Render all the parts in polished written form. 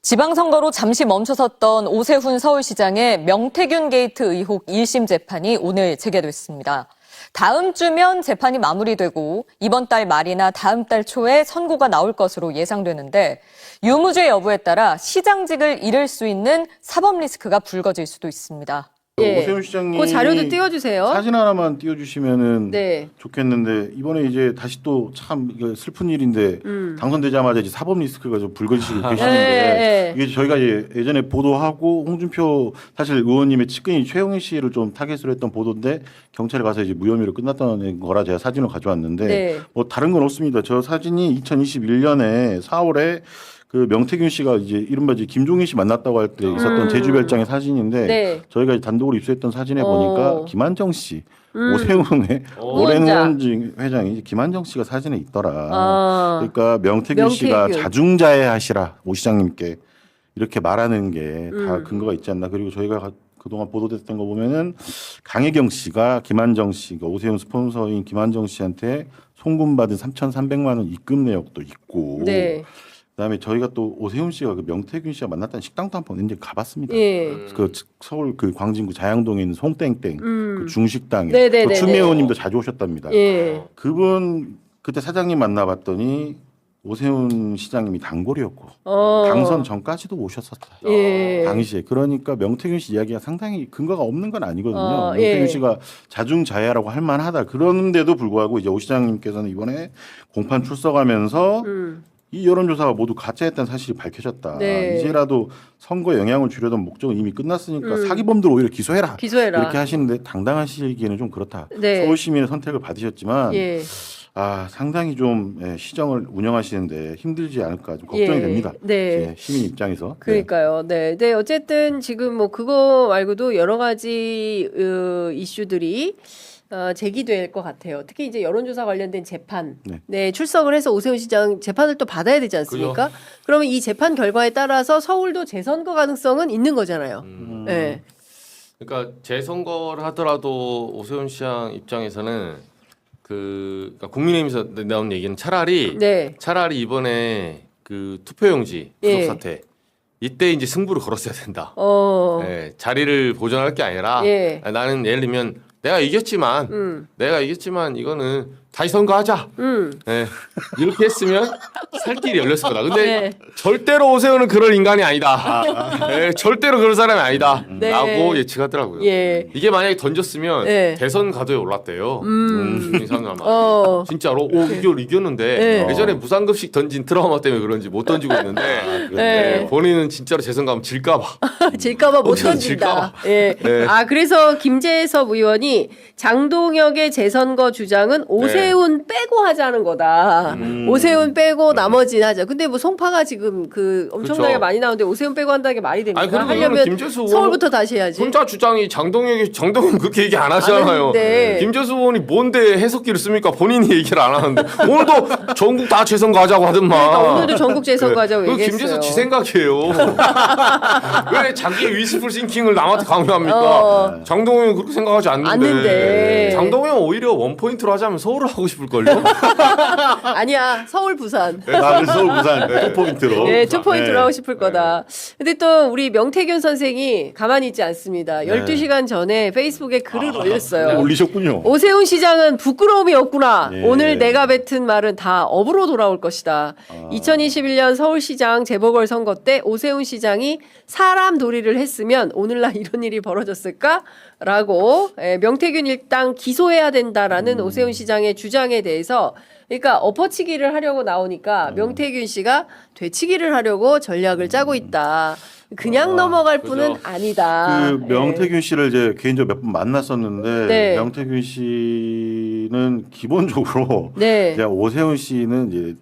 지방선거로 잠시 멈춰섰던 오세훈 서울시장의 명태균 게이트 의혹 1심 재판이 오늘 재개됐습니다. 다음 주면 재판이 마무리되고 이번 달 말이나 다음 달 초에 선고가 나올 것으로 예상되는데 유무죄 여부에 따라 시장직을 잃을 수 있는 사법 리스크가 불거질 수도 있습니다. 예. 오세훈 시장님 그 자료도 띄워주세요. 사진 하나만 띄워주시면은 네. 좋겠는데 이번에 이제 다시 또 참 이거 슬픈 일인데 당선되자마자 이제 사법 리스크가 좀 불거지고 계시는데 네. 이게 저희가 이제 예전에 보도하고 홍준표 사실 의원님의 측근인 최영희 씨를 좀 타겟으로 했던 보도인데 경찰에 가서 이제 무혐의로 끝났다는 거라 제가 사진을 가져왔는데 네. 뭐 다른 건 없습니다. 저 사진이 2021년에 4월에 그 명태균 씨가 이제 이른바 이제 김종인 씨 만났다고 할 때 있었던 제주별장의 사진인데 네. 저희가 이제 단독으로 입수했던 사진에 보니까 김한정 씨, 오세훈의 오랜 후원자. 후원진 회장이 김한정 씨가 사진에 있더라. 아. 그러니까 명태균 씨가 명태균. 자중자애하시라 오 시장님께 이렇게 말하는 게 다 음. 근거가 있지 않나. 그리고 저희가 그동안 보도됐던 거 보면은 강혜경 씨가 김한정 씨, 그러니까 오세훈 스폰서인 김한정 씨한테 송금받은 3,300만 원 입금 내역도 있고. 네. 그다음에 저희가 또 오세훈 씨가 그 명태균 씨가 만났다는 식당도 한번 이제 가봤습니다. 예. 그 서울 그 광진구 자양동에 있는 송땡땡 그 중식당에 네네네네. 그 추미애 의원님도 자주 오셨답니다. 예. 그분 그때 사장님 만나봤더니 오세훈 시장님이 단골이었고 어. 당선 전까지도 오셨었다. 예. 당시에 그러니까 명태균 씨 이야기가 상당히 근거가 없는 건 아니거든요. 예. 명태균 씨가 자중자애라고 할 만하다. 그런데도 불구하고 이제 오 시장님께서는 이번에 공판 출석하면서 이 여론조사가 모두 가짜였다는 사실이 밝혀졌다. 네. 이제라도 선거에 영향을 주려던 목적은 이미 끝났으니까 사기범들 오히려 기소해라. 기소해라. 이렇게 하시는데 당당하시기에는 좀 그렇다. 네. 서울 시민의 선택을 받으셨지만 예. 상당히 좀 시정을 운영하시는데 힘들지 않을까 좀 걱정이 예. 됩니다. 네. 예, 시민 입장에서. 그러니까요. 네. 네. 어쨌든 지금 뭐 그거 말고도 여러 가지 이슈들이 제기될 것 같아요. 특히 이제 여론조사 관련된 재판, 네, 출석을 해서 오세훈 시장 재판을 또 받아야 되지 않습니까? 그죠. 그러면 이 재판 결과에 따라서 서울도 재선거 가능성은 있는 거잖아요. 네. 그러니까 재선거를 하더라도 오세훈 시장 입장에서는 그러니까 국민의힘에서 나온 얘기는 차라리 네. 이번에 그 투표용지 구속 예. 사태 이때 이제 승부를 걸었어야 된다. 네, 자리를 보존할 게 아니라 예. 나는 예를 들면 내가 이겼지만 이거는 다시 선거하자. 네, 이렇게 했으면 살 길이 열렸을 거다. 근데 네. 절대로 오세훈은 그럴 인간이 아니다. 네, 절대로 그럴 사람이 아니다. 네. 라고 예측하더라고요. 예. 이게 만약에 던졌으면 네. 대선 가도에 올랐대요. 이 사람 진짜로 이겼는데 네. 예전에 무상급식 던진 트라우마 때문에 그런지 못 던지고 있는데 네. 본인은 진짜로 재선 가면 질까봐. 질까봐 못 오세훈 던진다. 질까봐. 예. 네. 그래서 김재섭 의원이 장동혁의 재선거 주장은 오세훈 빼고 하자는 거다. 오세훈 빼고 나머지는 하자. 근데 뭐 송파가 지금 그 엄청나게 그쵸. 많이 나오는데 오세훈 빼고 한다는 게 말이 됩니까? 아니, 그리고 하려면 김재수 의원 서울부터 다시 해야지. 혼자 주장이 장동혁 그렇게 얘기 안 하잖아요. 하는데. 김재수 의원이 뭔데 해석기를 씁니까? 본인이 얘기를 안 하는데 오늘도 전국 다 재선 가자고 하더만. 그러니까 오늘도 전국 재선 가자고 그 얘기했어요. 김재수 지 생각이에요. 왜 자기 위스풀 싱킹을 남한테 강요합니까? 장동혁은 그렇게 생각하지 않는데. 장동혁은 오히려 원포인트로 하자면 서울을 하고 싶을걸요? 아니야. 서울 부산. 그래서 서울 부산 2포인트로. 네, 2포인트로 하고 싶을 네. 거다. 근데 또 우리 명태균 선생이 가만히 있지 않습니다. 12시간 전에 페이스북에 글을 올렸어요. 올리셨군요. 오세훈 시장은 부끄러움이 없구나. 예. 오늘 내가 뱉은 말은 다 업으로 돌아올 것이다. 2021년 서울시장 재보궐선거 때 오세훈 시장이 사람 도리를 했으면 오늘날 이런 일이 벌어졌을까? 라고 명태균 일당 기소해야 된다라는 오세훈 시장의 주장에 대해서 그러니까 엎어치기를 하려고 나오니까 명태균 씨가 되치기를 하려고 전략을 짜고 있다. 그냥 넘어갈 그죠. 뿐은 아니다. 그 명태균 씨를 이제 개인적으로 몇 번 만났었는데 네. 명태균 씨는 기본적으로 네. 제가 오세훈 씨는 이제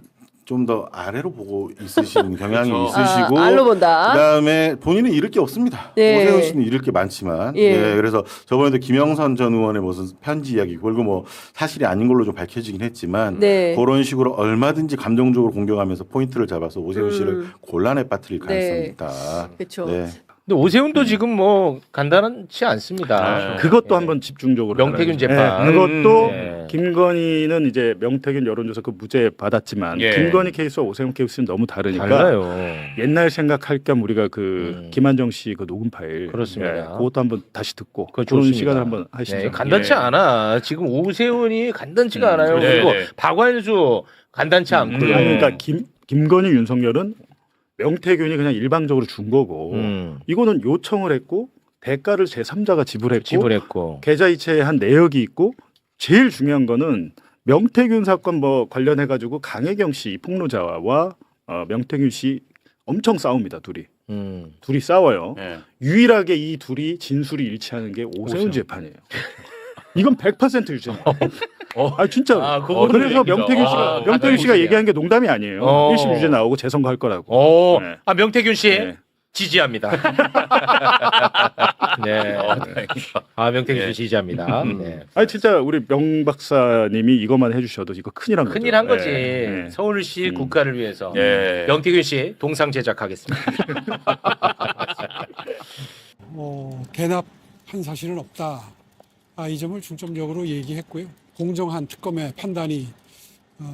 좀 더 아래로 보고 있으신 경향이 그렇죠. 있으시고 알로 본다. 그다음에 본인은 잃을 게 없습니다. 네. 오세훈 씨는 잃을 게 많지만 예. 그래서 저번에도 김영선 전 의원의 무슨 편지 이야기 그리고 뭐 사실이 아닌 걸로 좀 밝혀지긴 했지만 네. 그런 식으로 얼마든지 감정적으로 공격하면서 포인트를 잡아서 오세훈 씨를 곤란에 빠뜨릴 가능성이 네. 있다. 그렇죠. 네. 근데 오세훈도 지금 뭐 간단하지 않습니다. 그것도 한번 집중적으로 명태균 알아야죠. 재판. 그것도 네. 김건희는 이제 명태균 여론조사 그 무죄 받았지만 예. 김건희 케이스와 오세훈 케이스는 너무 다르니까 달라요. 옛날 생각할 겸 우리가 그 김한정 씨 그 녹음 파일 그렇습니다. 그것도 한번 다시 듣고 그거 그런 좋습니다. 시간을 한번 하시죠. 네, 간단치 예. 않아. 지금 오세훈이 간단치가 않아요. 네, 그리고 네. 박완수 간단치 않고요. 아니, 그러니까 김건희 윤석열은 명태균이 그냥 일방적으로 준 거고 이거는 요청을 했고 대가를 제3자가 지불했고. 계좌이체에 한 내역이 있고 제일 중요한 거는 명태균 사건 뭐 관련해 가지고 강혜경 씨 폭로자와 명태균 씨 엄청 싸웁니다. 둘이 싸워요. 예. 유일하게 이 둘이 진술이 일치하는 게 오세훈 재판이에요. 이건 100% 유죄예요. 아 진짜. 아, 그거는 그래서 얘기죠. 명태균 씨가 얘기한 게 농담이 아니에요. 어. 1심 유죄 나오고 재선거 할 거라고. 오, 네. 명태균 씨 네. 지지합니다. 네. 명태균 씨 지지합니다. 네. 아니 진짜 우리 명 박사님이 이것만 해주셔도 이거 큰일 한 거죠. 큰일 한 거지. 네. 서울시 국가를 위해서. 예. 명태균 씨 동상 제작하겠습니다. 대납한 사실은 없다. 이 점을 중점적으로 얘기했고요. 공정한 특검의 판단이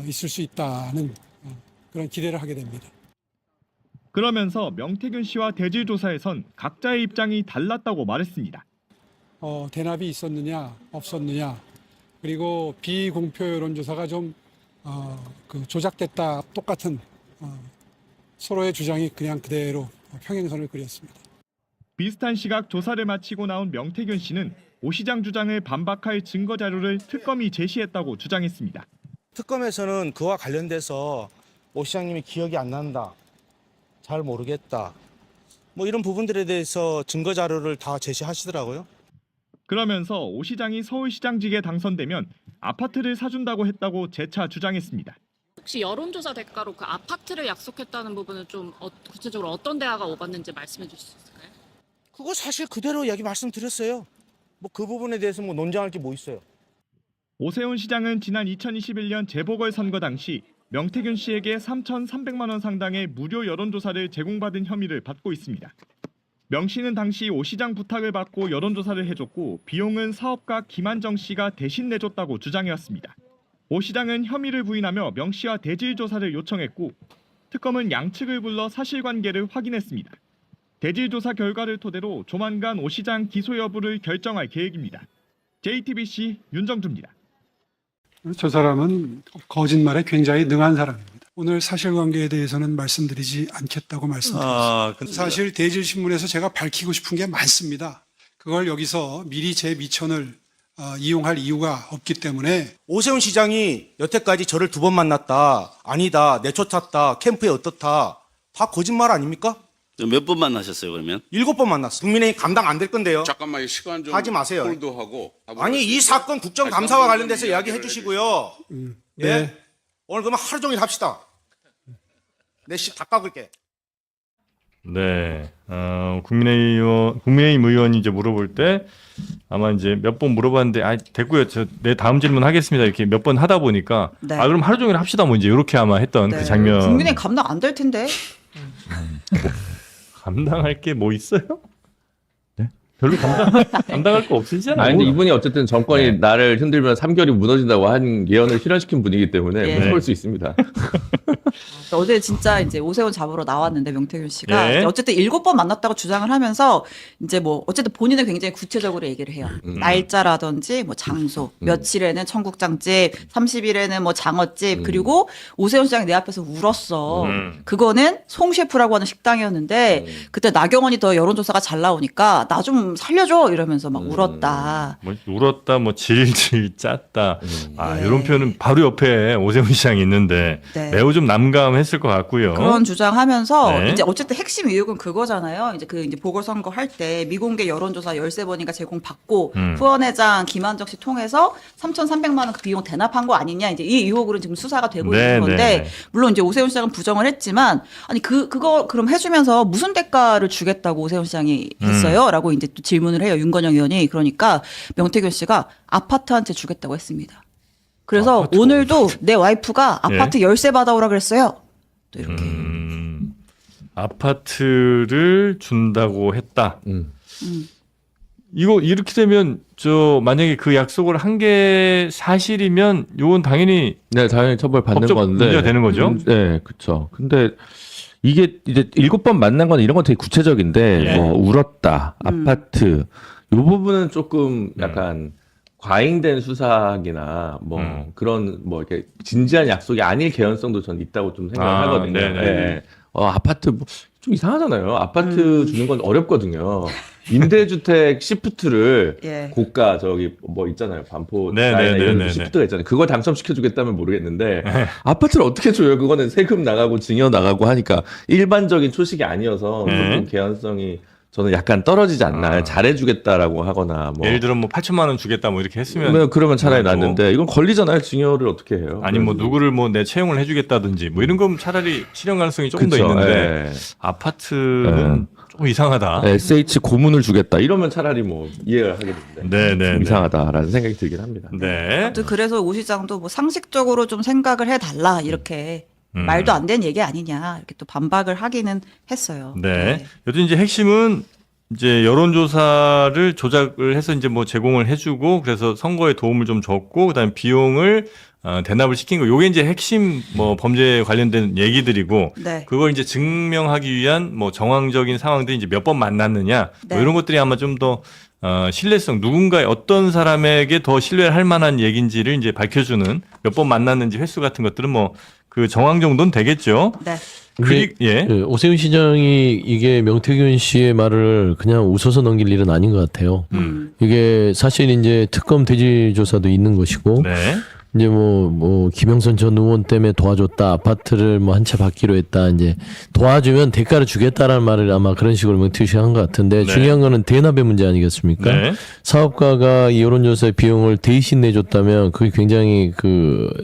있을 수 있다는 그런 기대를 하게 됩니다. 그러면서 명태균 씨와 대질 조사에선 각자의 입장이 달랐다고 말했습니다. 대납이 있었느냐 없었느냐 그리고 비공표 여론조사가 좀 조작됐다 똑같은 서로의 주장이 그냥 그대로 평행선을 그렸습니다. 비슷한 시각 조사를 마치고 나온 명태균 씨는 오 시장 주장을 반박할 증거 자료를 특검이 제시했다고 주장했습니다. 특검에서는 그와 관련돼서 오 시장님이 기억이 안 난다, 잘 모르겠다, 뭐 이런 부분들에 대해서 증거 자료를 다 제시하시더라고요. 그러면서 오 시장이 서울시장직에 당선되면 아파트를 사준다고 했다고 재차 주장했습니다. 혹시 여론조사 대가로 그 아파트를 약속했다는 부분은 좀 구체적으로 어떤 대화가 오갔는지 말씀해 주실 수 있을까요? 그거 사실 그대로 이야기 말씀드렸어요. 뭐 그 부분에 대해서 뭐 논쟁할 게 뭐 있어요. 오세훈 시장은 지난 2021년 재보궐선거 당시 명태균 씨에게 3,300만 원 상당의 무료 여론조사를 제공받은 혐의를 받고 있습니다. 명 씨는 당시 오 시장 부탁을 받고 여론조사를 해줬고 비용은 사업가 김한정 씨가 대신 내줬다고 주장해왔습니다. 오 시장은 혐의를 부인하며 명 씨와 대질 조사를 요청했고 특검은 양측을 불러 사실관계를 확인했습니다. 대질 조사 결과를 토대로 조만간 오 시장 기소 여부를 결정할 계획입니다. JTBC 윤정주입니다. 저 사람은 거짓말에 굉장히 능한 사람입니다. 오늘 사실관계에 대해서는 말씀드리지 않겠다고 말씀드렸습니다. 사실 대질신문에서 제가 밝히고 싶은 게 많습니다. 그걸 여기서 미리 제 미천을 이용할 이유가 없기 때문에. 오세훈 시장이 여태까지 저를 2번 만났다, 아니다, 내쫓았다, 캠프에 어떻다, 다 거짓말 아닙니까? 몇 번 만나셨어요 그러면? 7번 만났어. 국민의힘 감당 안 될 건데요. 잠깐만 시간 좀 하지 마세요. 홀드하고. 아니 이 사건 국정감사와 관련돼서 이야기해 주시고요. 네. 예? 오늘 그러면 하루 종일 합시다. 내 씨 다 깎을게. 네, 국민의힘 의원이 이제 물어볼 때 아마 이제 몇 번 물어봤는데 됐고요. 저 내 다음 질문 하겠습니다. 이렇게 몇 번 하다 보니까 네. 그럼 하루 종일 합시다. 뭐 이제 이렇게 아마 했던 네. 그 장면. 국민의 감당 안 될 텐데. 감당할 게 뭐 있어요? 네? 별로 감당할 거 없으시잖아요. 아니 근데 이분이 어쨌든 정권이 나를 흔들면 3개월이 무너진다고 한 예언을 실현시킨 분이기 때문에 예. 무서울 수 있습니다. 어제 진짜 이제 오세훈 잡으러 나왔는데 명태균 씨가 예. 이제 어쨌든 7번 만났다고 주장을 하면서 이제 뭐 어쨌든 본인은 굉장히 구체적으로 얘기를 해요. 날짜라든지 뭐 장소, 며칠에는 청국장집, 30일에는 뭐 장어집, 그리고 오세훈 시장이 내 앞에서 울었어. 그거는 송 셰프라고 하는 식당이었는데 그때 나경원이 더 여론조사가 잘 나오니까 나 좀 살려줘 이러면서 막 울었다. 뭐 울었다, 뭐 질질 짰다. 네. 이런 표현은 바로 옆에 오세훈 시장이 있는데 네. 매우 좀 난감했을 것 같고요. 그런 주장하면서 네. 이제 어쨌든 핵심 의혹은 그거잖아요. 이제 보궐선거 할 때 미공개 여론조사 13번인가 제공받고 후원회장 김한정 씨 통해서 3,300만 원 그 비용 대납한 거 아니냐. 이제 이 의혹으로 지금 수사가 되고 네, 있는 건데 네. 물론 이제 오세훈 시장은 부정을 했지만 아니 그거 그럼 해주면서 무슨 대가를 주겠다고 오세훈 시장이 했어요?라고 이제 또 질문을 해요. 윤건영 의원이. 그러니까 명태균 씨가 아파트 한 채 주겠다고 했습니다. 그래서 오늘도 내 와이프가 아파트 열쇠 받아오라 그랬어요. 또 이렇게. 아파트를 준다고 했다. 이거 이렇게 되면 저 만약에 그 약속을 한 게 사실이면 이건 당연히 네, 당연히 처벌받는 법적 건데. 문제가 되는 거죠. 네, 그렇죠. 근데 이게 이제 7번 만난 건 이런 건 되게 구체적인데 예. 뭐 울었다, 아파트 이 부분은 조금 약간 과잉된 수사학이나 뭐 그런 뭐 이렇게 진지한 약속이 아닐 개연성도 전 있다고 좀 생각을 하거든요. 네네. 예. 아파트 뭐 좀 이상하잖아요. 아파트 주는 건 어렵거든요. 임대주택 시프트를 예. 고가 저기 뭐 있잖아요. 반포 네네네네네. 라인에 이런 시프트가 있잖아요. 그걸 당첨시켜 주겠다면 모르겠는데 아파트를 어떻게 줘요? 그거는 세금 나가고 증여 나가고 하니까 일반적인 초식이 아니어서 조금 개연성이 저는 약간 떨어지지 않나. 잘해주겠다라고 하거나 뭐 예를 들어 뭐 8천만 원 주겠다 뭐 이렇게 했으면 그러면 차라리 그래도. 낫는데 이건 걸리잖아요. 증여를 어떻게 해요? 아니 뭐 누구를 뭐 내 채용을 해주겠다든지 뭐 이런 건 차라리 실현 가능성이 조금 더 그쵸, 있는데 예. 아파트는 좀 이상하다. SH 고문을 주겠다 이러면 차라리 뭐 이해를 하겠는데 네네. 좀 이상하다라는 생각이 들긴 합니다. 네. 아무튼 그래서 오 시장도 뭐 상식적으로 좀 생각을 해달라 이렇게 말도 안 되는 얘기 아니냐 이렇게 또 반박을 하기는 했어요. 네. 여튼 이제 핵심은 이제 여론조사를 조작을 해서 이제 뭐 제공을 해주고 그래서 선거에 도움을 좀 줬고 그다음에 비용을 대납을 시킨 거. 요게 이제 핵심 뭐 범죄에 관련된 얘기들이고 네. 그걸 이제 증명하기 위한 뭐 정황적인 상황들이 이제 몇 번 만났느냐 네. 뭐 이런 것들이 아마 좀 더 신뢰성 누군가의 어떤 사람에게 더 신뢰를 할 만한 얘기인지를 이제 밝혀주는 몇 번 만났는지 횟수 같은 것들은 뭐 그 정황 정도는 되겠죠. 네. 예. 오세훈 시장이 이게 명태균 씨의 말을 그냥 웃어서 넘길 일은 아닌 것 같아요. 이게 사실 이제 특검 대지 조사도 있는 것이고 네. 이제 뭐 김영선 전 의원 때문에 도와줬다 아파트를 뭐 한 채 받기로 했다 이제 도와주면 대가를 주겠다라는 말을 아마 그런 식으로 명태균 씨가 한 것 같은데 네. 중요한 거는 대납의 문제 아니겠습니까? 네. 사업가가 이 여론조사의 비용을 대신 내줬다면 그게 굉장히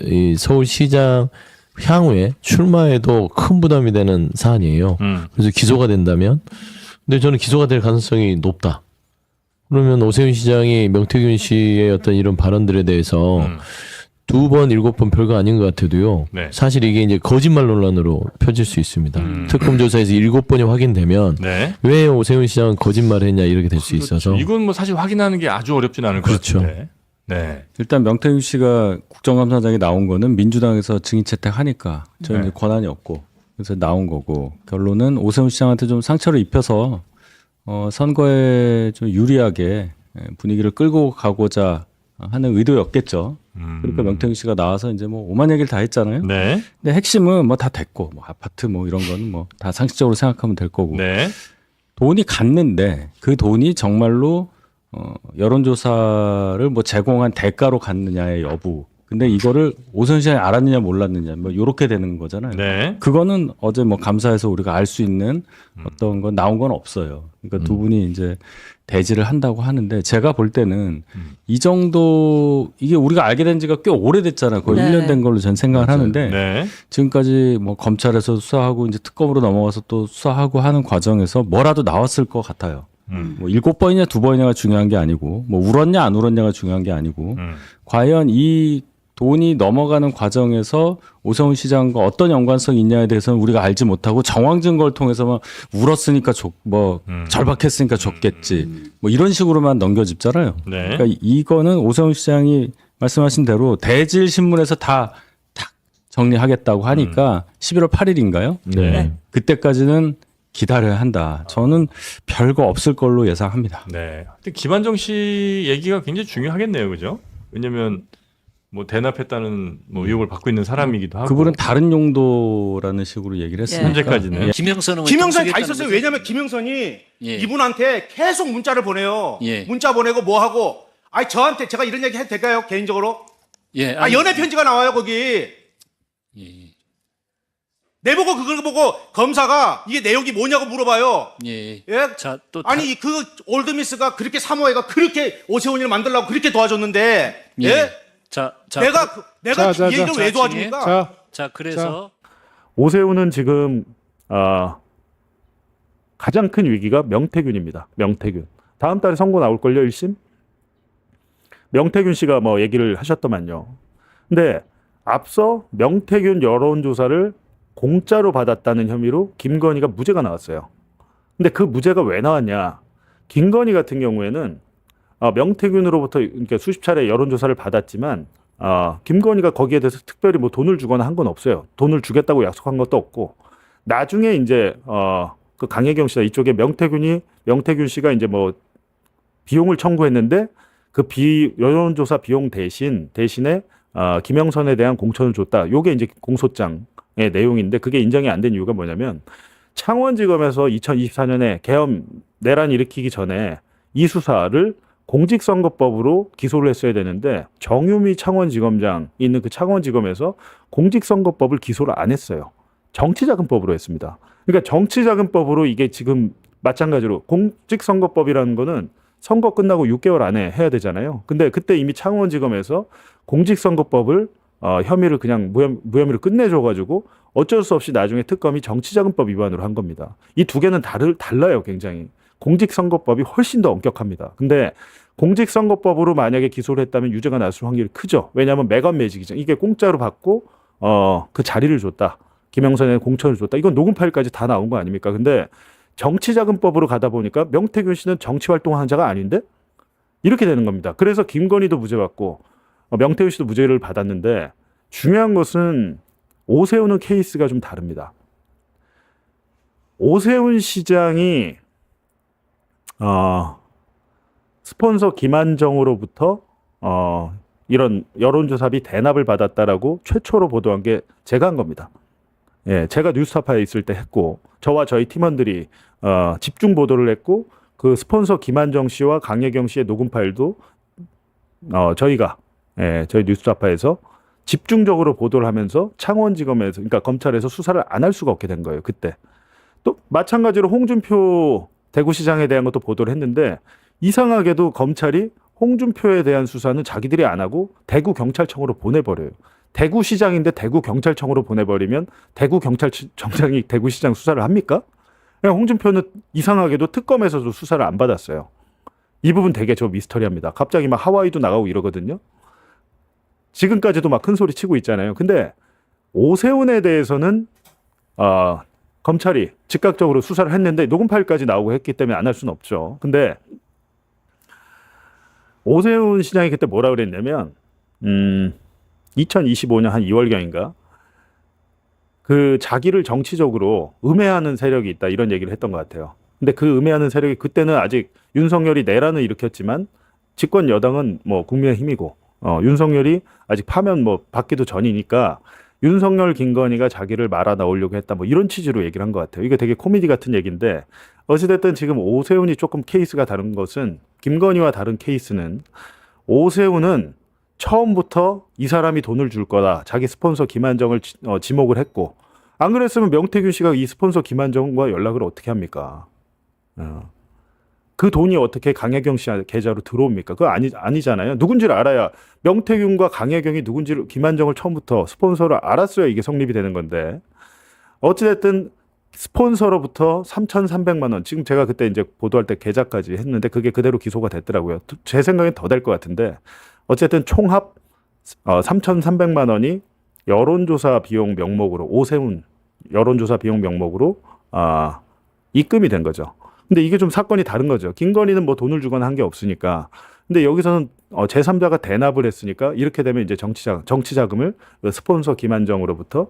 이 서울시장 향후에 출마에도 큰 부담이 되는 사안이에요. 그래서 기소가 된다면, 근데 저는 기소가 될 가능성이 높다. 그러면 오세훈 시장이 명태균 씨의 어떤 이런 발언들에 대해서 2번, 7번 별거 아닌 것 같아도요. 네. 사실 이게 이제 거짓말 논란으로 펴질 수 있습니다. 특검 조사에서 7번이 확인되면 네. 왜 오세훈 시장은 거짓말을 했냐 이렇게 될 수 있어서. 이건 뭐 사실 확인하는 게 아주 어렵진 않을 것 그렇죠. 같은데. 네. 일단 명태균 씨가 국정감사장에 나온 거는 민주당에서 증인 채택하니까 저는 이제 권한이 없고 그래서 나온 거고 결론은 오세훈 시장한테 좀 상처를 입혀서 선거에 좀 유리하게 분위기를 끌고 가고자 하는 의도였겠죠. 그러니까 명태균 씨가 나와서 이제 뭐 오만 얘기를 다 했잖아요. 네. 근데 핵심은 뭐 다 됐고 뭐 아파트 뭐 이런 거는 뭐 다 상식적으로 생각하면 될 거고 네. 돈이 갔는데 그 돈이 정말로 여론조사를 뭐 제공한 대가로 갔느냐의 여부. 근데 이거를 오세훈 시장이 알았느냐 몰랐느냐 뭐 요렇게 되는 거잖아요. 네. 그거는 어제 뭐 감사해서 우리가 알 수 있는 어떤 건 나온 건 없어요. 그러니까 두 분이 이제 대지를 한다고 하는데 제가 볼 때는 이 정도 이게 우리가 알게 된 지가 꽤 오래됐잖아요. 거의 네. 1년 된 걸로 전 생각을 하는데 네. 지금까지 뭐 검찰에서 수사하고 이제 특검으로 넘어가서 또 수사하고 하는 과정에서 뭐라도 나왔을 것 같아요. 뭐 7번이냐 2번이냐가 중요한 게 아니고 뭐 울었냐 안 울었냐가 중요한 게 아니고 과연 이 돈이 넘어가는 과정에서 오세훈 시장과 어떤 연관성이 있냐에 대해서는 우리가 알지 못하고 정황 증거를 통해서만 울었으니까 절박했으니까 줬겠지 뭐 이런 식으로만 넘겨짚잖아요. 네. 그러니까 이거는 오세훈 시장이 말씀하신 대로 대질 신문에서 다 정리하겠다고 하니까 11월 8일인가요? 네. 그때까지는 기다려야 한다. 저는 별거 없을 걸로 예상합니다. 네. 근데 김한정 씨 얘기가 굉장히 중요하겠네요. 그죠? 왜냐면 뭐 대납했다는 뭐 의혹을 받고 있는 사람이기도 하고. 그분은 다른 용도라는 식으로 얘기를 했으니까. 현재까지는. 예. 김영선이 다 있었어요. 왜냐하면 김영선이 이분한테 계속 문자를 보내요. 문자 보내고 뭐 하고. 아니 저한테 제가 이런 얘기 해도 될까요? 개인적으로? 연애 편지가 나와요 거기. 내보고 그걸 보고 검사가 이게 내용이 뭐냐고 물어봐요. 예? 자, 또 아니 그 올드미스가 그렇게 사모해가 그렇게 오세훈이를 만들려고 그렇게 도와줬는데 예? 내가 이 얘기를 왜 도와줍니까? 그래서 오세훈은 지금 가장 큰 위기가 명태균입니다. 명태균. 다음 달에 선거 나올걸요 1심? 명태균 씨가 뭐 얘기를 하셨더만요. 근데 앞서 명태균 여론조사를 공짜로 받았다는 혐의로 김건희가 무죄가 나왔어요. 근데 그 무죄가 왜 나왔냐? 김건희 같은 경우에는 명태균으로부터 그러니까 수십 차례 여론조사를 받았지만 김건희가 거기에 대해서 특별히 뭐 돈을 주거나 한 건 없어요. 돈을 주겠다고 약속한 것도 없고 나중에 이제 그 강혜경 씨나 이쪽에 명태균 씨가 이제 뭐 비용을 청구했는데 그 여론조사 비용 대신에 김영선에 대한 공천을 줬다. 요게 이제 공소장의 내용인데 그게 인정이 안 된 이유가 뭐냐면 창원지검에서 2024년에 계엄 내란 일으키기 전에 이 수사를 공직선거법으로 기소를 했어야 되는데 정유미 창원지검장이 있는 그 창원지검에서 공직선거법을 기소를 안 했어요. 정치자금법으로 했습니다. 그러니까 정치자금법으로 이게 지금 마찬가지로 공직선거법이라는 거는 선거 끝나고 6개월 안에 해야 되잖아요. 근데 그때 이미 창원지검에서 공직선거법을 혐의를 그냥 무혐의로 끝내줘가지고 어쩔 수 없이 나중에 특검이 정치자금법 위반으로 한 겁니다. 이 두 개는 달라요, 굉장히. 공직선거법이 훨씬 더 엄격합니다. 근데 공직선거법으로 만약에 기소를 했다면 유죄가 났을 확률이 크죠. 왜냐하면 매건매직이죠. 이게 공짜로 받고 그 자리를 줬다. 김영선에 공천을 줬다. 이건 녹음 파일까지 다 나온 거 아닙니까? 근데 정치자금법으로 가다 보니까 명태균 씨는 정치활동한 자가 아닌데 이렇게 되는 겁니다. 그래서 김건희도 무죄 받고 명태균 씨도 무죄를 받았는데 중요한 것은 오세훈은 케이스가 좀 다릅니다. 오세훈 시장이 스폰서 김한정으로부터 이런 여론조사비 대납을 받았다라고 최초로 보도한 게 제가 한 겁니다. 예, 제가 뉴스타파에 있을 때 했고 저와 저희 팀원들이 집중 보도를 했고 그 스폰서 김한정 씨와 강혜경 씨의 녹음 파일도 저희가 저희 뉴스타파에서 집중적으로 보도를 하면서 창원지검에서 그러니까 검찰에서 수사를 안 할 수가 없게 된 거예요. 그때 또 마찬가지로 홍준표 대구시장에 대한 것도 보도를 했는데 이상하게도 검찰이 홍준표에 대한 수사는 자기들이 안 하고 대구경찰청으로 보내버려요. 대구시장인데 대구경찰청으로 보내버리면 대구경찰청장이 대구시장 수사를 합니까? 홍준표는 이상하게도 특검에서도 수사를 안 받았어요. 이 부분 되게 저 미스터리합니다. 갑자기 막 하와이도 나가고 이러거든요. 지금까지도 막 큰 소리 치고 있잖아요. 근데 오세훈에 대해서는 검찰이 즉각적으로 수사를 했는데 녹음 파일까지 나오고 했기 때문에 안 할 수는 없죠. 근데 오세훈 시장이 그때 뭐라 그랬냐면 2025년 한 2월경인가 그 자기를 정치적으로 음해하는 세력이 있다 이런 얘기를 했던 것 같아요. 근데 그 음해하는 세력이 그때는 아직 윤석열이 내란을 일으켰지만 집권 여당은 뭐 국민의힘이고 윤석열이 아직 파면 뭐 받기도 전이니까 윤석열 김건희가 자기를 말아 나오려고 했다 뭐 이런 취지로 얘기를 한 것 같아요. 이게 되게 코미디 같은 얘기인데 어찌됐든 지금 오세훈이 조금 케이스가 다른 것은 김건희와 다른 케이스는 오세훈은 처음부터 이 사람이 돈을 줄 거다. 자기 스폰서 김한정을 지목을 했고 안 그랬으면 명태균 씨가 이 스폰서 김한정과 연락을 어떻게 합니까? 그 돈이 어떻게 강혜경 씨 계좌로 들어옵니까? 그거 아니잖아요. 누군지를 알아야 명태균과 강혜경이 누군지를 김한정을 처음부터 스폰서를 알았어야 이게 성립이 되는 건데 어찌됐든 스폰서로부터 3,300만 원 지금 제가 그때 이제 보도할 때 계좌까지 했는데 그게 그대로 기소가 됐더라고요. 제 생각엔 더 될 것 같은데 어쨌든 총합 3,300만 원이 여론조사 비용 명목으로 오세훈 여론조사 비용 명목으로 입금이 된 거죠. 근데 이게 좀 사건이 다른 거죠. 김건희는 뭐 돈을 주거나 한 게 없으니까. 근데 여기서는 제3자가 대납을 했으니까 이렇게 되면 이제 정치자금을 스폰서 김한정으로부터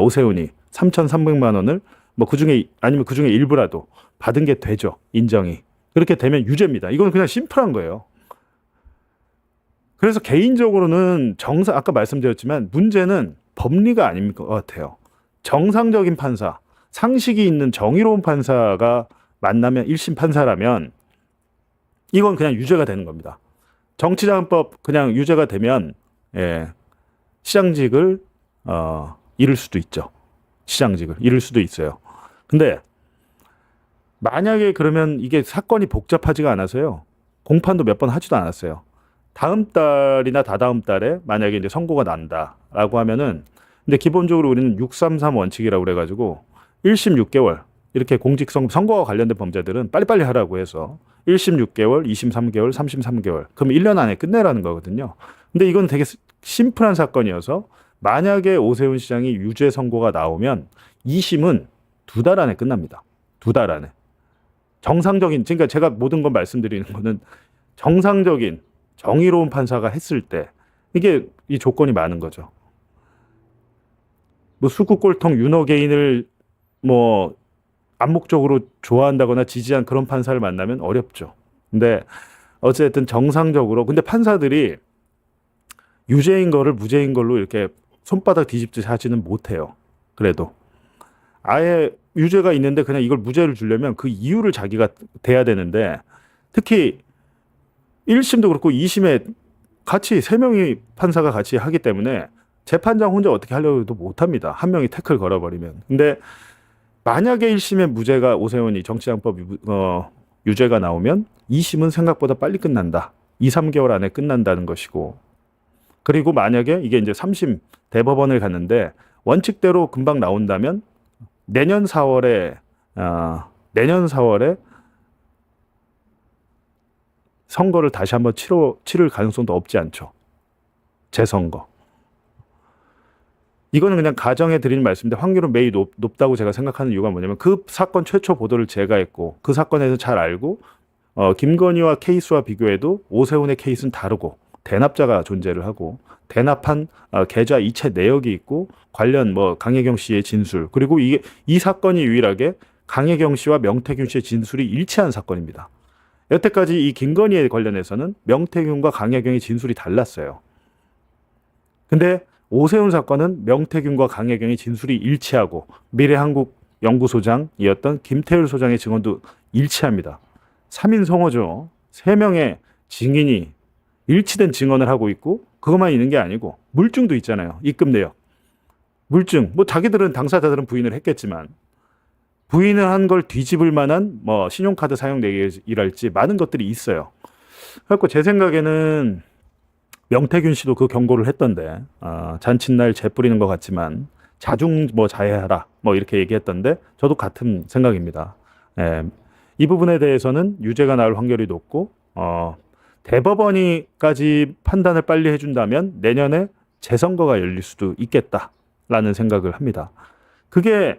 오세훈이 3,300만 원을 뭐 그중에 아니면 그중에 일부라도 받은 게 되죠. 인정이. 그렇게 되면 유죄입니다. 이건 그냥 심플한 거예요. 그래서 개인적으로는 아까 말씀드렸지만 문제는 법리가 아닌 것 같아요. 정상적인 판사, 상식이 있는 정의로운 판사가 만나면 1심 판사라면 이건 그냥 유죄가 되는 겁니다. 정치자금법 그냥 유죄가 되면 시장직을 잃을 수도 있죠. 시장직을 잃을 수도 있어요. 근데 만약에 그러면 이게 사건이 복잡하지가 않아서요. 공판도 몇 번 하지도 않았어요. 다음 달이나 다다음 달에 만약에 이제 선고가 난다라고 하면은 근데 기본적으로 우리는 633 원칙이라고 그래가지고 1심 6개월 이렇게 선거와 관련된 범죄들은 빨리빨리 하라고 해서 1심 6개월, 2심 3개월, 3심 3개월. 그럼 1년 안에 끝내라는 거거든요. 근데 이건 되게 심플한 사건이어서 만약에 오세훈 시장이 유죄 선고가 나오면 2심은 2달 안에 끝납니다. 2달 안에. 정상적인, 그러니까 제가 모든 건 말씀드리는 거는 정상적인 정의로운 판사가 했을 때 이게 이 조건이 많은 거죠. 뭐 수구꼴통 윤호개인을 뭐 암묵적으로 좋아한다거나 지지한 그런 판사를 만나면 어렵죠. 근데 어쨌든 정상적으로, 근데 판사들이 유죄인 거를 무죄인 걸로 이렇게 손바닥 뒤집듯이 하지는 못해요. 그래도 아예 유죄가 있는데 그냥 이걸 무죄를 주려면 그 이유를 자기가 대야 되는데, 특히 1심도 그렇고 2심에 같이 3명이 판사가 같이 하기 때문에 재판장 혼자 어떻게 하려고 해도 못합니다. 한 명이 태클 걸어버리면. 근데 만약에 1심에 무죄가, 오세훈이 정치자금법 유죄가 나오면 2심은 생각보다 빨리 끝난다. 2, 3개월 안에 끝난다는 것이고, 그리고 만약에 이게 이제 3심 대법원을 갔는데 원칙대로 금방 나온다면 내년 4월에 선거를 다시 한번 치를 가능성도 없지 않죠. 재선거. 이거는 그냥 가정해 드리는 말씀인데 확률은 매우 높다고 제가 생각하는 이유가 뭐냐면, 그 사건 최초 보도를 제가 했고 그 사건에서 잘 알고, 김건희와 케이스와 비교해도 오세훈의 케이스는 다르고 대납자가 존재를 하고 대납한 계좌 이체 내역이 있고 관련 뭐 강혜경 씨의 진술, 그리고 이 사건이 유일하게 강혜경 씨와 명태균 씨의 진술이 일치한 사건입니다. 여태까지 이 김건희에 관련해서는 명태균과 강혜경의 진술이 달랐어요. 근데 오세훈 사건은 명태균과 강혜경의 진술이 일치하고 미래한국연구소장이었던 김태율 소장의 증언도 일치합니다. 3인 성호죠. 3명의 증인이 일치된 증언을 하고 있고, 그것만 있는 게 아니고 물증도 있잖아요. 입금 내역. 물증. 뭐 자기들은, 당사자들은 부인을 했겠지만 부인을 한 걸 뒤집을 만한 뭐 신용카드 사용 내역이랄지 많은 것들이 있어요. 그래서 제 생각에는 명태균 씨도 그 경고를 했던데, 잔칫날 재 뿌리는 것 같지만 자중 뭐 자해하라 뭐 이렇게 얘기했던데, 저도 같은 생각입니다. 예, 이 부분에 대해서는 유죄가 나올 확률이 높고, 대법원이까지 판단을 빨리 해준다면 내년에 재선거가 열릴 수도 있겠다라는 생각을 합니다. 그게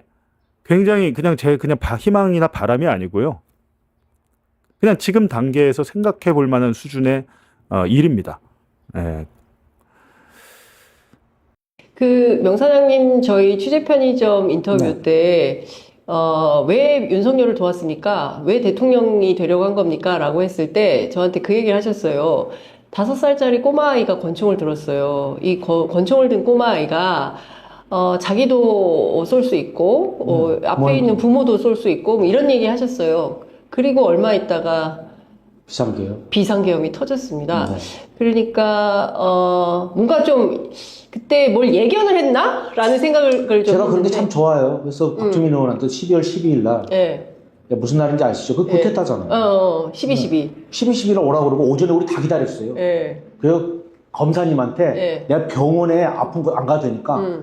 굉장히 그냥 제 희망이나 바람이 아니고요. 그냥 지금 단계에서 생각해 볼 만한 수준의 일입니다. 예. 그 명사장님 저희 취재 편의점 인터뷰 때 왜 윤석열을 도왔습니까? 왜 대통령이 되려고 한 겁니까? 라고 했을 때 저한테 그 얘기를 하셨어요. 5살짜리 꼬마아이가 권총을 들었어요. 이 권총을 든 꼬마아이가 자기도 쏠 수 있고 앞에 있는 부모도 쏠 수 있고 뭐 이런 얘기 하셨어요. 그리고 얼마 있다가 비상계엄이 터졌습니다. 그러니까 뭔가 좀 그때 뭘 예견을 했나? 라는 생각을 좀 제가 그런 게 참 좋아요. 그래서 박주민 의원한테 12월 12일 날 무슨 날인지 아시죠? 그 구태타잖아요. 12.12. 12.12일 오라고 그러고 오전에 우리 다 기다렸어요. 그래서 검사님한테 내가 병원에 아픈 거 안 가도 되니까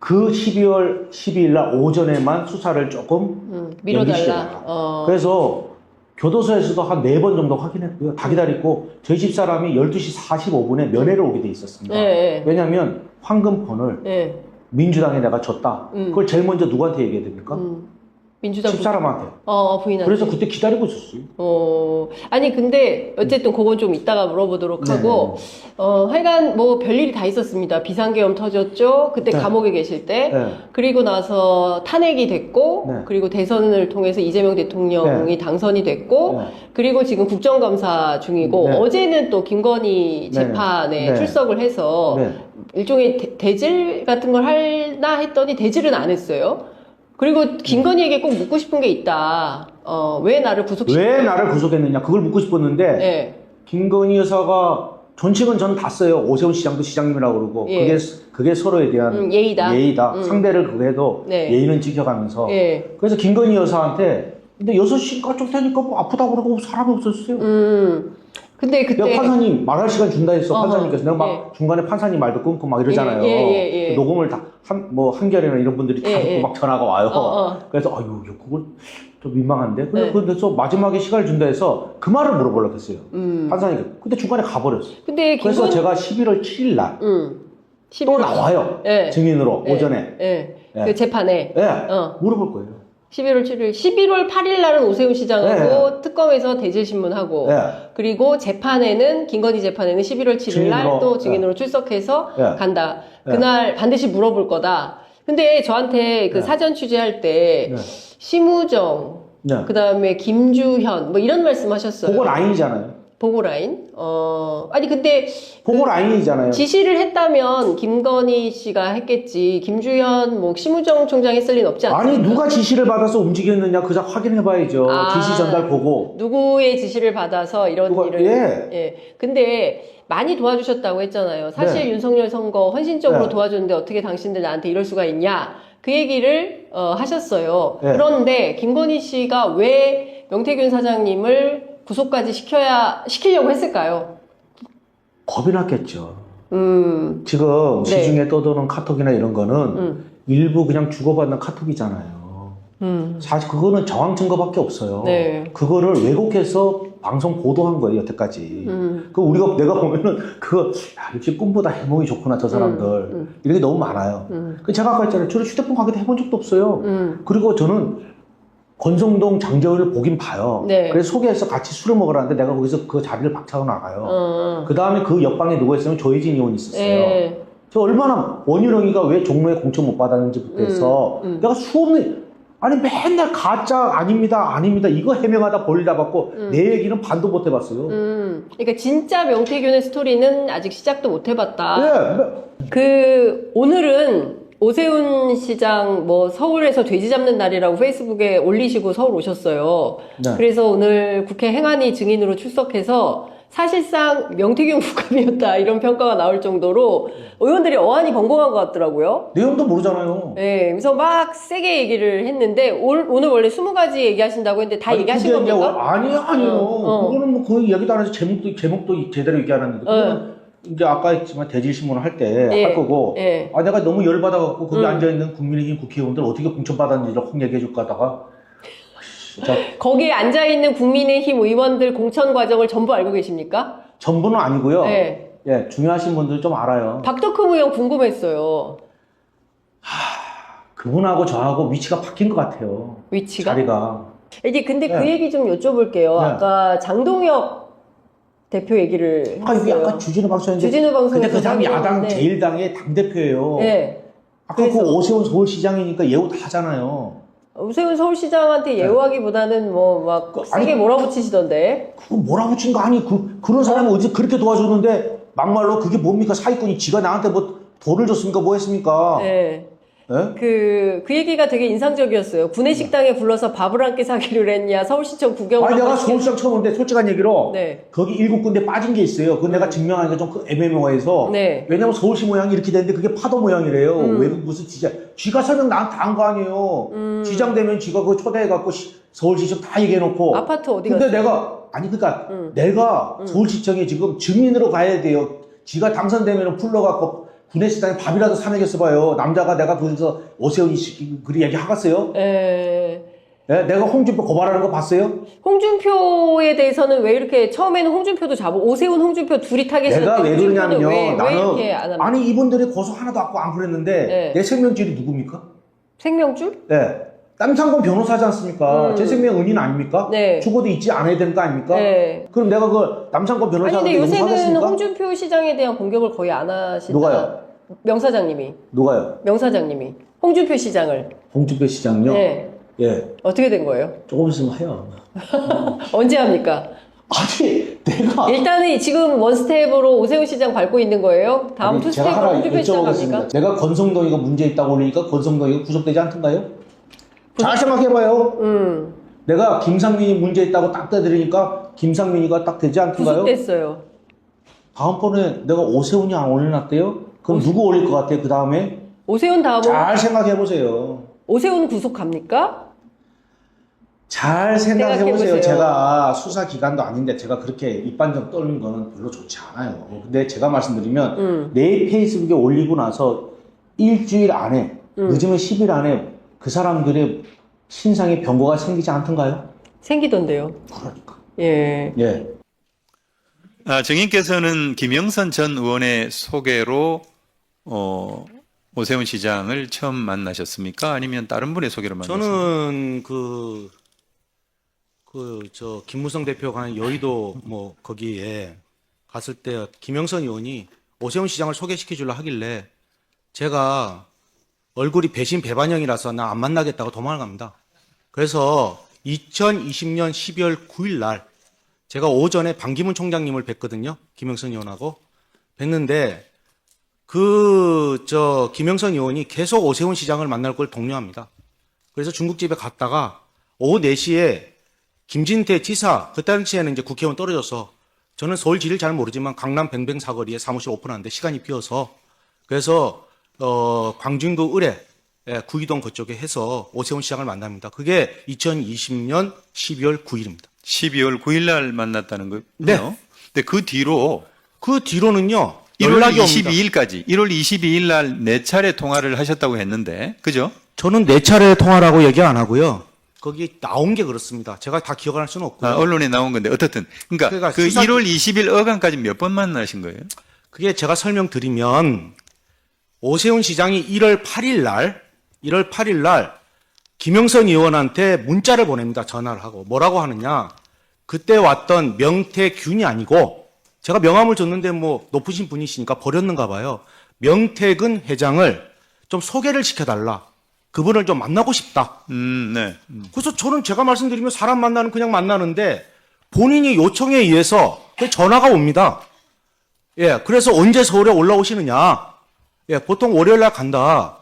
그 12월 12일 날 오전에만 수사를 조금 미뤄달라. 그래서 교도소에서도 한 4번 정도 확인했고요. 다 기다리고 저희 집사람이 12시 45분에 면회를 오게 돼 있었습니다. 왜냐하면 황금폰을 민주당에 내가 줬다. 그걸 제일 먼저 누구한테 얘기해야 됩니까? 민주당 집사람한테. 부인한테. 그래서 그때 기다리고 있었어요. 아니 근데 어쨌든 그건 좀 이따가 물어보도록 하고 하여간 뭐 별일이 다 있었습니다. 비상계엄 터졌죠. 그때 감옥에 계실 때. 그리고 나서 탄핵이 됐고 그리고 대선을 통해서 이재명 대통령이 당선이 됐고 그리고 지금 국정감사 중이고 어제는 또 김건희 재판에 출석을 해서 일종의 대질 같은 걸 하나 했더니 대질은 안 했어요. 그리고 김건희에게 꼭 묻고 싶은 게 있다. 왜 나를 구속했느냐. 그걸 묻고 싶었는데 김건희 여사가 존칭은 저는 다 써요. 오세훈 시장도 시장님이라고 그러고 그게 서로에 대한 예의다. 상대를 그래도 예의는 지켜가면서 그래서 김건희 여사한테 근데 6시가 좀 되니까 뭐 아프다고 그러고 사람이 없었어요. 근데 그때 내가 판사님 말할 시간 준다 했어. 판사님께서 내가 막 중간에 판사님 말도 끊고 막 이러잖아요. 녹음을 다 한결이나 이런 분들이 다 듣고 막 전화가 와요. 그래서 아유 그걸 좀 민망한데. 그래서 마지막에 시간을 준다 해서 그 말을 물어보려고 했어요. 판사님. 근데 중간에 가버렸어. 그래서 제가 11월 7일 날 또 나와요. 예. 증인으로 예. 오전에. 예. 예. 그 재판에. 예. 물어볼 거예요. 11월 7일, 11월 8일 날은 오세훈 시장하고 특검에서 대질신문하고 그리고 재판에는 김건희 재판에는 11월 7일 날 또 증인으로 출석해서 간다. 그날 반드시 물어볼 거다. 근데 저한테 그 사전 취재할 때 심우정, 그다음에 김주현 뭐 이런 말씀하셨어요. 그건 아니잖아요. 보고라인? 아니 근데 보고라인이잖아요. 지시를 했다면 김건희 씨가 했겠지. 김주현, 뭐 심우정 총장 했을 리는 없지 않습니까? 아니 누가 지시를 받아서 움직였느냐 그저 확인해봐야죠. 지시 전달 보고. 누구의 지시를 받아서 이런 일을. 예. 근데 많이 도와주셨다고 했잖아요. 사실 윤석열 선거 헌신적으로 도와줬는데 어떻게 당신들 나한테 이럴 수가 있냐. 그 얘기를 하셨어요. 그런데 김건희 씨가 왜 명태균 사장님을 구속까지 시키려고 했을까요? 겁이 났겠죠. 지금 시중에 떠도는 카톡이나 이런 거는 일부 그냥 주고받는 카톡이잖아요. 사실 그거는 정황 증거밖에 없어요. 그거를 왜곡해서 방송 보도한 거예요, 여태까지. 내가 보면은 역시 꿈보다 해몽이 좋구나, 저 사람들. 이런 게 너무 많아요. 제가 아까 했잖아요. 저는 휴대폰 가게도 해본 적도 없어요. 그리고 저는 권성동, 장재원을 보긴 봐요. 그래서 소개해서 같이 술을 먹으라는데 내가 거기서 그 자리를 박차고 나가요. 그 다음에 그 옆방에 누가 있으면 조혜진 의원이 있었어요. 저 얼마나 원유령이가 왜 종로에 공천 못 받았는지부터 해서 내가 수없는 아니 맨날 가짜 아닙니다 이거 해명하다 벌 잡았고 내 얘기는 반도 못 해봤어요. 그러니까 진짜 명태균의 스토리는 아직 시작도 못 해봤다. 오늘은 오세훈 시장 서울에서 돼지 잡는 날이라고 페이스북에 올리시고 서울 오셨어요. 그래서 오늘 국회 행안위 증인으로 출석해서 사실상 명태균 국감이었다 이런 평가가 나올 정도로 의원들이 어안이 벙벙한 것 같더라고요. 내용도 모르잖아요. 그래서 막 세게 얘기를 했는데 오늘 원래 20가지 얘기하신다고 했는데 다 얘기하신 겁니까? 아니요. 그거는 거의 얘기도 안 해서 제목도 제대로 얘기 안 했는데 그거는 이제 아까 했지만 대질신문을 할 때 할 거고 내가 너무 열받아갖고 거기 앉아있는 국민의힘 국회의원들 어떻게 공천받았는지를 확 얘기해줄까 하다가 거기에 앉아있는 국민의힘 의원들 공천 과정을 전부 알고 계십니까? 전부는 아니고요. 중요하신 분들 좀 알아요. 박덕흠 의원 궁금했어요. 그분하고 저하고 위치가 바뀐 것 같아요. 위치가? 자리가. 이제 근데 그 얘기 좀 여쭤볼게요. 아까 장동혁 대표 얘기를 했어요. 이게 아까 주진우 방송인데. 근데 그 사람이 야당 제1당의 당대표예요. 아까 그 오세훈 서울시장이니까 예우 다 하잖아요. 오세훈 서울시장한테 예우하기보다는 막 세게 몰아붙이시던데. 그거 몰아붙인 거 아니. 그런 사람이 어제 그렇게 도와줬는데 막말로 그게 뭡니까? 사기꾼이 지가 나한테 돈을 줬습니까? 뭐 했습니까? 그 얘기가 되게 인상적이었어요. 구내식당에 불러서 밥을 한 끼 사기를 했냐, 서울시청 구경을. 내가 서울시장 처음 오는데 솔직한 얘기로 거기 7군데 빠진 게 있어요. 그건 내가 증명하기가 좀 애매모호해서. 왜냐면 서울시 모양이 이렇게 되는데 그게 파도 모양이래요. 왜 무슨 쥐가 설명 나한테 다 한 거 아니에요. 시장 되면 쥐가 그거 초대해갖고 서울시청 다 얘기해놓고. 아파트 어디 갔어요? 근데 내가 서울시청에 지금 증인으로 가야 돼요. 쥐가 당선되면 불러갖고 구내식당에 밥이라도 사 먹였어 봐요. 남자가 내가 거기서 오세훈이 그리 얘기하겠어요? 내가 홍준표 고발하는 거 봤어요? 홍준표에 대해서는 왜 이렇게 처음에는 홍준표도 오세훈 홍준표 둘이 타겟이었는데 내가 왜 그러냐면요. 왜 이렇게 안 합니까? 아니 이분들이 고소 하나도 안 그랬는데 내 생명줄이 누굽니까? 생명줄? 땀상권 변호사지 않습니까? 제 생명 은인 아닙니까? 죽어도 잊지 않아야 되는 거 아닙니까? 그럼 내가 그 땀상권 변호사한테 근데 요새는 홍준표 시장에 대한 공격을 거의 안 하시다. 누가요? 명사장님이. 누가요? 명사장님이. 홍준표 시장을. 홍준표 시장요? 어떻게 된 거예요? 조금 있으면 해요. 언제 합니까? 내가 일단은 지금 원스텝으로 오세훈 시장 밟고 있는 거예요? 다음 투스텝으로 홍준표 시장 갑니까? 내가 권성동이가 문제 있다고 그러니까 권성동이가 구속되지 않던가요? 잘 생각해봐요. 내가 김상민이 문제 있다고 딱 대들으니까 김상민이가 딱 되지 않던가요? 구속됐어요. 다음번에 내가 오세훈이 안 올려놨대요? 그럼 누구 올릴 것 같아요? 그 다음에? 오세훈 다음은? 잘 생각해보세요. 오세훈 구속합니까? 잘 생각해보세요. 제가 수사기관도 아닌데 제가 그렇게 입반정 떨는 거는 별로 좋지 않아요. 근데 제가 말씀드리면 내 페이스북에 올리고 나서 일주일 안에 늦으면 10일 안에 그 사람들의 신상에 변고가 생기지 않던가요? 생기던데요. 그러니까. 증인께서는 김영선 전 의원의 소개로 오세훈 시장을 처음 만나셨습니까? 아니면 다른 분의 소개로 만나셨습니까? 저는 김무성 대표가 한 여의도 뭐 거기에 갔을 때 김영선 의원이 오세훈 시장을 소개시켜 주려 하길래 제가 얼굴이 배신 배반형이라서 나 안 만나겠다고 도망을 갑니다. 그래서 2020년 12월 9일 날 제가 오전에 반기문 총장님을 뵀거든요. 김영선 의원하고 뵀는데 김영선 의원이 계속 오세훈 시장을 만날 걸 독려합니다. 그래서 중국집에 갔다가 오후 4시에 김진태 지사, 그때 당시에는 이제 국회의원 떨어져서 저는 서울 지리를 잘 모르지만 강남 뱅뱅 사거리에 사무실 오픈하는데 시간이 비어서 그래서 광진구 을에 구이동 그쪽에 해서 오세훈 시장을 만납니다. 그게 2020년 12월 9일입니다. 12월 9일 날 만났다는 거요? 네. 근데 그 뒤로는요. 1월 연락이 옵니다. 22일까지 1월 22일 날 4차례 통화를 하셨다고 했는데 그죠? 저는 4차례 통화라고 얘기 안 하고요. 거기 나온 게 그렇습니다. 제가 다 기억할 수는 없고요. 언론에 나온 건데 어떻든 그러니까 그 1월 20일 어간까지 몇 번 만나신 거예요? 그게 제가 설명드리면 오세훈 시장이 1월 8일 날 김영선 의원한테 문자를 보냅니다. 전화를 하고 뭐라고 하느냐? 그때 왔던 명태균이 아니고 제가 명함을 줬는데 뭐 높으신 분이시니까 버렸는가 봐요. 명태근 회장을 좀 소개를 시켜달라. 그분을 좀 만나고 싶다. 네. 그래서 저는 제가 말씀드리면 사람 만나는 그냥 만나는데 본인이 요청에 의해서 전화가 옵니다. 예, 그래서 언제 서울에 올라오시느냐? 예, 보통 월요일 날 간다.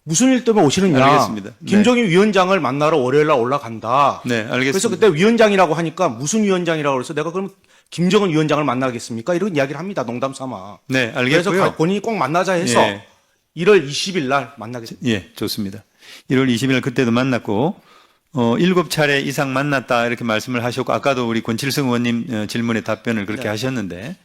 무슨 일 때문에 오시느냐? 알겠습니다. 김종인 위원장을 만나러 월요일 날 올라간다. 네, 알겠습니다. 그래서 그때 위원장이라고 하니까 무슨 위원장이라고 그래서 내가 그럼 김정은 위원장을 만나겠습니까? 이런 이야기를 합니다. 농담 삼아. 네, 알겠고요. 그래서 본인이 꼭 만나자 해서 예. 1월 20일 날 만나겠습니다. 예, 좋습니다. 1월 20일 그때도 만났고 7차례 이상 만났다 이렇게 말씀을 하셨고 아까도 우리 권칠성 의원님 질문에 답변을 그렇게 하셨는데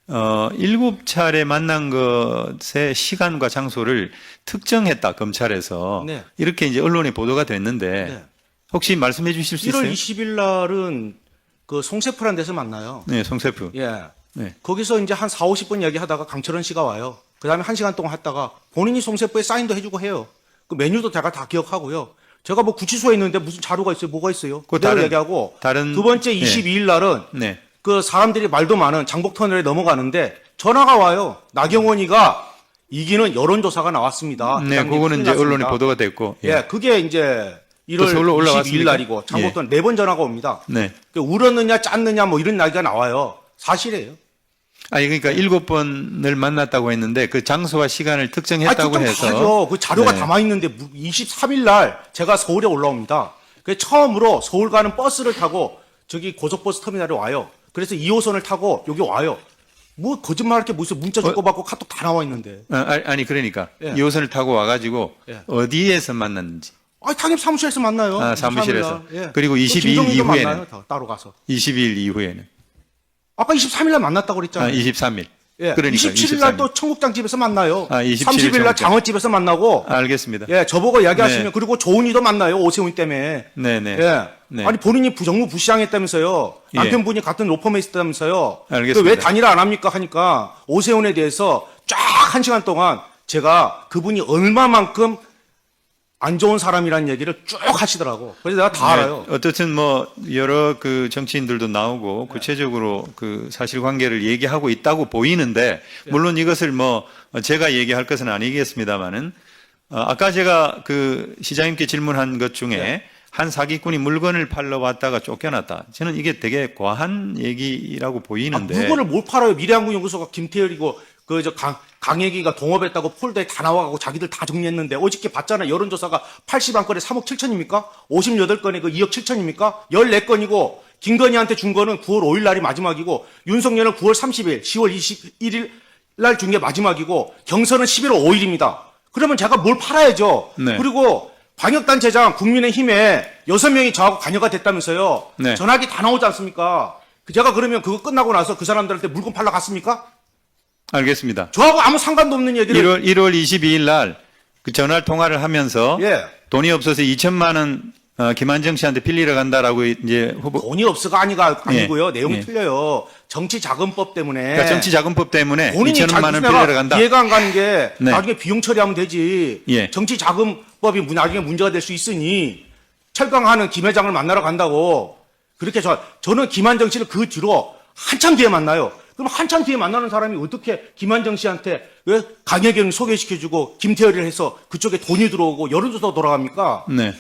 7차례 만난 것의 시간과 장소를 특정했다 검찰에서 네. 이렇게 이제 언론에 보도가 됐는데 혹시 말씀해 주실 수 1월 있어요? 20일 날은 그 송세프라는 데서 만나요. 네, 송세프. 예. 네. 거기서 이제 한 4, 50분 얘기하다가 강철원 씨가 와요. 그 다음에 1시간 동안 했다가 본인이 송세프에 사인도 해주고 해요. 그 메뉴도 제가 다 기억하고요. 제가 뭐 구치소에 있는데 무슨 자료가 있어요? 뭐가 있어요? 그대로 얘기하고. 두 번째 22일 날은 네. 그 사람들이 말도 많은 장복터널에 넘어가는데 전화가 와요. 나경원이가 이기는 여론조사가 나왔습니다. 네, 그거는 이제 언론에 보도가 됐고. 예, 그게 이제 1월 서울로 22일 올라왔습니까? 날이고 장복터널 4번 전화가 옵니다. 네. 울었느냐 짰느냐 뭐 이런 이야기가 나와요. 사실이에요. 아니 그러니까 7번을 만났다고 했는데 그 장소와 시간을 특정했다고 해서 하죠. 그 자료가 네. 담아 있는데 23일 날 제가 서울에 올라옵니다. 그 처음으로 서울 가는 버스를 타고 저기 고속버스 터미널에 와요. 그래서 2호선을 타고 여기 와요. 뭐 거짓말할 게 무슨 문자 주고받고 카톡 다 나와 있는데. 아니 그러니까 예. 2호선을 타고 와가지고 예. 어디에서 만났는지. 당연히 사무실에서 만나요. 아, 사무실에서. 23일 날. 예. 그리고 또 22일 김정일도 이후에는 만나요, 따로 가서. 22일 이후에는 아까 23일 날 만났다고 그랬잖아요. 23일. 예. 그러니까 27일 날 또 청국장 집에서 만나요. 27일 30일 날 청국장. 장어집에서 만나고. 알겠습니다. 예, 저보고 이야기하시면 네. 그리고 조은이도 만나요. 오세훈 때문에. 네네. 예. 네. 아니 본인이 부정부 부시장했다면서요. 예. 남편분이 같은 로펌에 있었다면서요. 알겠습니다. 왜 단일화 안 합니까 하니까 오세훈에 대해서 쫙 1시간 동안 제가 그분이 얼마만큼 안 좋은 사람이라는 얘기를 쭉 하시더라고. 그래서 내가 다 알아요. 어떻든 뭐 여러 그 정치인들도 나오고 구체적으로 그 사실관계를 얘기하고 있다고 보이는데 물론 이것을 뭐 제가 얘기할 것은 아니겠습니다만은 아까 제가 그 시장님께 질문한 것 중에 한 사기꾼이 물건을 팔러 왔다가 쫓겨났다. 저는 이게 되게 과한 얘기라고 보이는데. 물건을 못 팔아요. 미래항공연구소가 김태열이고 강혜기가 동업했다고 폴더에 다 나와가고 자기들 다 정리했는데 어저께 봤잖아요. 여론조사가 81건에 3억 7천입니까? 58건에 그 2억 7천입니까? 14건이고 김건희한테 준 거는 9월 5일 날이 마지막이고 윤석열은 9월 30일, 10월 21일 날 준 게 마지막이고 경선은 11월 5일입니다. 그러면 제가 뭘 팔아야죠. 네. 그리고 방역단체장 국민의힘에 6명이 저하고 관여가 됐다면서요. 네. 전화기 다 나오지 않습니까? 제가 그러면 그거 끝나고 나서 그 사람들한테 물건 팔러 갔습니까? 알겠습니다. 저하고 아무 상관도 없는 얘기를 1월 22일 날 그 전화 통화를 하면서 예. 돈이 없어서 2천만 원 김한정 씨한테 빌리러 간다라고 이제 후보 돈이 없어가 아니고요. 예. 내용이 예. 틀려요. 정치자금법 때문에. 그러니까 정치자금법 때문에 본인이 2천만 원을 내가 빌리러 간다. 이해가 안 가는 게 네. 나중에 비용 처리하면 되지. 예. 정치자금법이 나중에 문제가 될 수 있으니 철강하는 김 회장을 만나러 간다고. 그렇게 저는 김한정 씨를 그 뒤로 한참 뒤에 만나요. 그럼 한참 뒤에 만나는 사람이 어떻게 김한정 씨한테 왜 강혜경을 소개시켜주고 김태열이를 해서 그쪽에 돈이 들어오고 여론조사 돌아갑니까? 네.